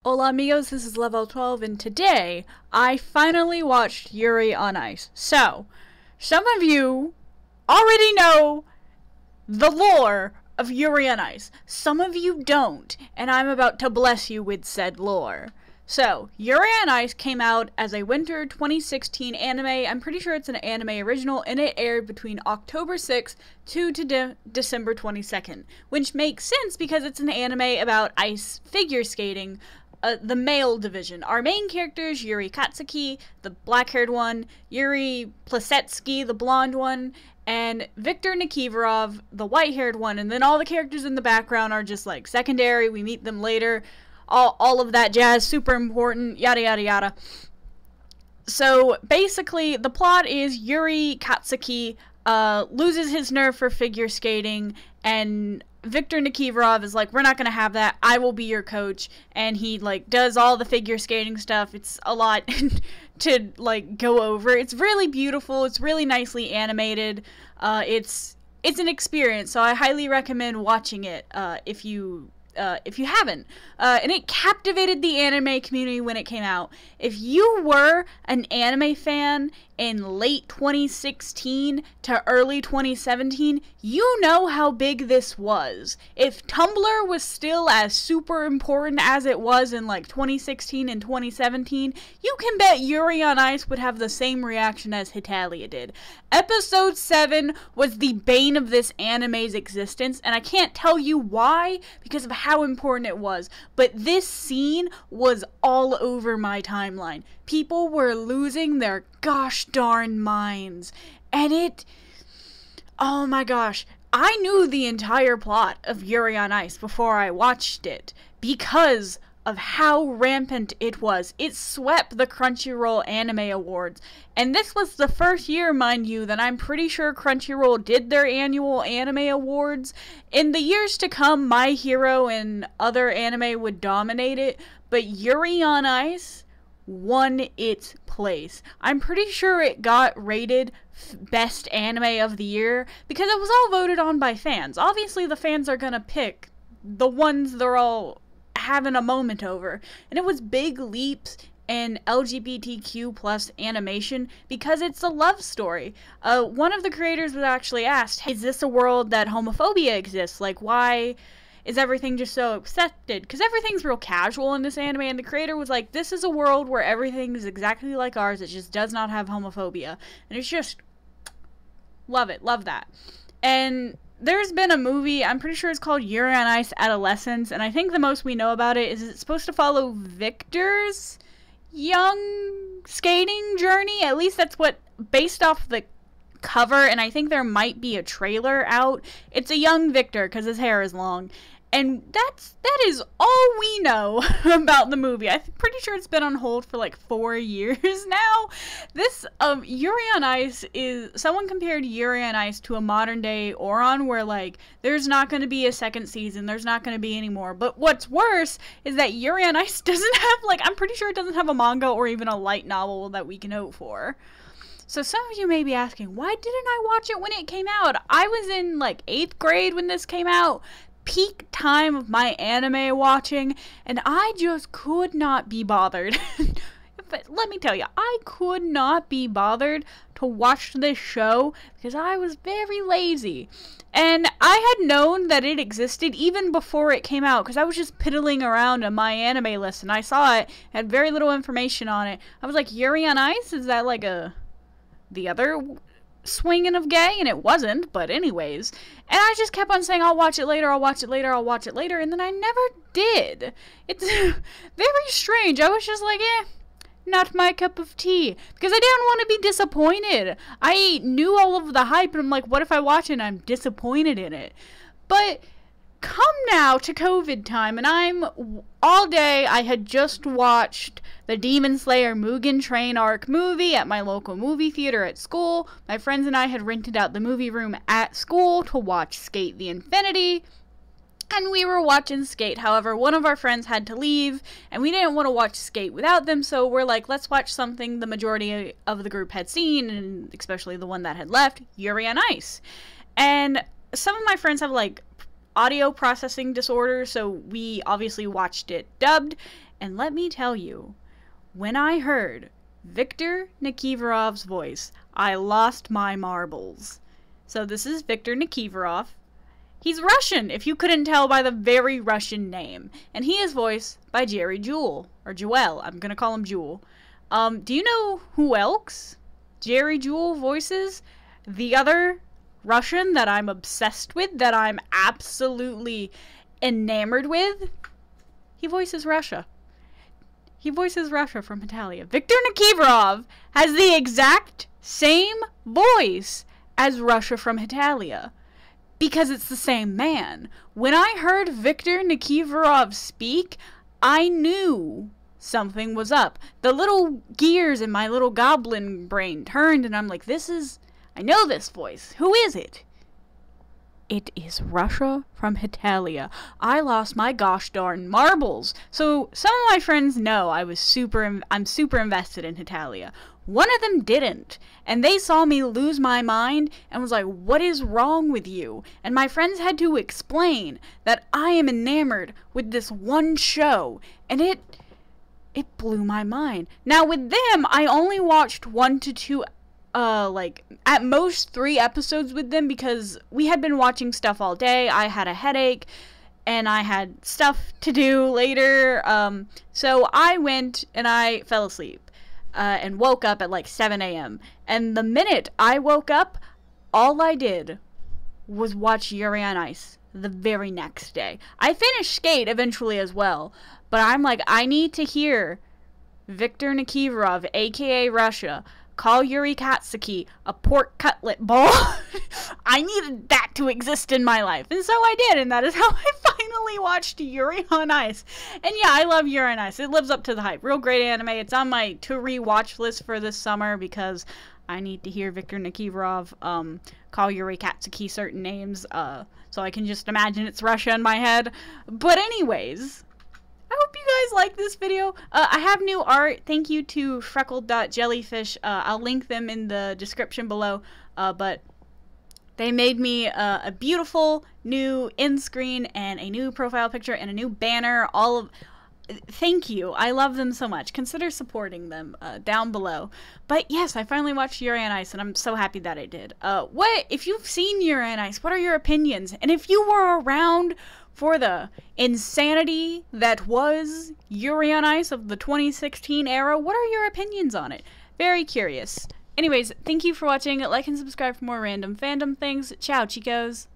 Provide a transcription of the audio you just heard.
Hola amigos, this is Level 12, and today I finally watched Yuri on Ice. So, some of you already know the lore of Yuri on Ice. Some of you don't, and I'm about to bless you with said lore. So, Yuri on Ice came out as a winter 2016 anime. I'm pretty sure it's an anime original, and it aired between October 6th to December 22nd, which makes sense because it's an anime about ice figure skating. The male division. Our main characters, Yuri Katsuki, the black-haired one, Yuri Plisetsky, the blonde one, and Viktor Nikiforov, the white-haired one, and then all the characters in the background are just, like, secondary, we meet them later, all of that jazz, super important, yada yada yada. So, basically, the plot is Yuri Katsuki loses his nerve for figure skating, and Viktor Nikiforov is like, we're not gonna have that, I will be your coach, and he, like, does all the figure skating stuff. It's a lot to, like, go over. It's really beautiful, it's really nicely animated, it's an experience, so I highly recommend watching it, if you haven't. And it captivated the anime community when it came out. If you were an anime fan in late 2016 to early 2017, you know how big this was. If Tumblr was still as super important as it was in like 2016 and 2017, you can bet Yuri on Ice would have the same reaction as Hitalia did. Episode 7 was the bane of this anime's existence, and I can't tell you why because of how important it was, but this scene was all over my timeline. People were losing their gosh darn minds, and oh my gosh, I knew the entire plot of Yuri on Ice before I watched it because of how rampant it was. It swept the Crunchyroll Anime Awards, and this was the first year, mind you, that I'm pretty sure Crunchyroll did their annual anime awards. In the years to come, My Hero and other anime would dominate it, but Yuri on Ice won its place. I'm pretty sure it got rated best anime of the year because it was all voted on by fans. Obviously, the fans are gonna pick the ones they're all having a moment over, and it was big leaps in LGBTQ plus animation because it's a love story. One of the creators was actually asked, is this a world that homophobia exists? Like, why is everything just so accepted? Because everything's real casual in this anime, and the creator was like, this is a world where everything is exactly like ours, it just does not have homophobia. And it's just, love it, love that. And there's been a movie, I'm pretty sure it's called Yuri on Ice Adolescence, and I think the most we know about it is it's supposed to follow Victor's young skating journey. At least that's what, based off the cover, and I think there might be a trailer out. It's a young Victor because his hair is long, and that is all we know about the movie. I'm pretty sure it's been on hold for like 4 years now. This Yuri on Ice is, someone compared Yuri on Ice to a modern day Ouran, where like there's not going to be a second season, there's not going to be any more. But what's worse is that Yuri on Ice doesn't have, like, I'm pretty sure it doesn't have a manga or even a light novel that we can hope for. So some of you may be asking, why didn't I watch it when it came out? I was in like 8th grade when this came out, peak time of my anime watching, and I just could not be bothered. But let me tell you, I could not be bothered to watch this show because I was very lazy. And I had known that it existed even before it came out because I was just piddling around on my anime list and I saw it, had very little information on it. I was like, Yuri on Ice? Is that like the other swinging of gay? And it wasn't, but anyways. And I just kept on saying, I'll watch it later, I'll watch it later, I'll watch it later, and then I never did. It's very strange. I was just like, not my cup of tea. Because I didn't want to be disappointed. I knew all of the hype, and I'm like, what if I watch it and I'm disappointed in it? But come now to COVID time, and all day I had just watched the Demon Slayer Mugen Train arc movie at my local movie theater at school. My friends and I had rented out the movie room at school to watch Skate the Infinity, and we were watching Skate. However, one of our friends had to leave, and we didn't want to watch Skate without them, so we're like, let's watch something the majority of the group had seen, and especially the one that had left, Yuri on Ice. And some of my friends have, like, audio processing disorder, so we obviously watched it dubbed, And let me tell you, when I heard Viktor Nikiforov's voice, I lost my marbles. So this is Viktor Nikiforov. He's Russian, if you couldn't tell by the very Russian name. And he is voiced by Jerry Jewell. Or Jewell. I'm gonna call him Jewell. Do you know who else Jerry Jewell voices? The other Russian that I'm obsessed with, that I'm absolutely enamored with? He voices Russia. He voices Russia from Italia. Viktor Nikiforov has the exact same voice as Russia from Italia. Because it's the same man. When I heard Viktor Nikiforov speak, I knew something was up. The little gears in my little goblin brain turned, and I'm like, I know this voice. Who is it? It is Russia from Italia. I lost my gosh darn marbles. So some of my friends know I'm super invested in Italia. One of them didn't, and they saw me lose my mind and was like, what is wrong with you? And my friends had to explain that I am enamored with this one show, and it blew my mind. Now with them, I only watched 1 to 2 at most 3 episodes with them because we had been watching stuff all day. I had a headache and I had stuff to do later. So I went and I fell asleep and woke up at like 7 a.m. And the minute I woke up, all I did was watch Yuri on Ice the very next day. I finished Skate eventually as well, but I'm like, I need to hear Viktor Nikiforov, aka Russia, call Yuri Katsuki a pork cutlet ball. I needed that to exist in my life. And so I did, and that is how I finally watched Yuri on Ice. And yeah, I love Yuri on Ice. It lives up to the hype. Real great anime. It's on my to-rewatch list for this summer because I need to hear Viktor Nikiforov call Yuri Katsuki certain names, so I can just imagine it's Russia in my head. But anyways, I hope you guys like this video. I have new art. Thank you to freckled.jellyfish. I'll link them in the description below. But they made me a beautiful new end screen and a new profile picture and a new banner. Thank you. I love them so much. Consider supporting them down below. But yes, I finally watched Yuri on Ice, and I'm so happy that I did. If you've seen Yuri on Ice, what are your opinions? And if you were around for the insanity that was Yuri on Ice of the 2016 era, what are your opinions on it? Very curious. Anyways, thank you for watching. Like and subscribe for more random fandom things. Ciao, chicos.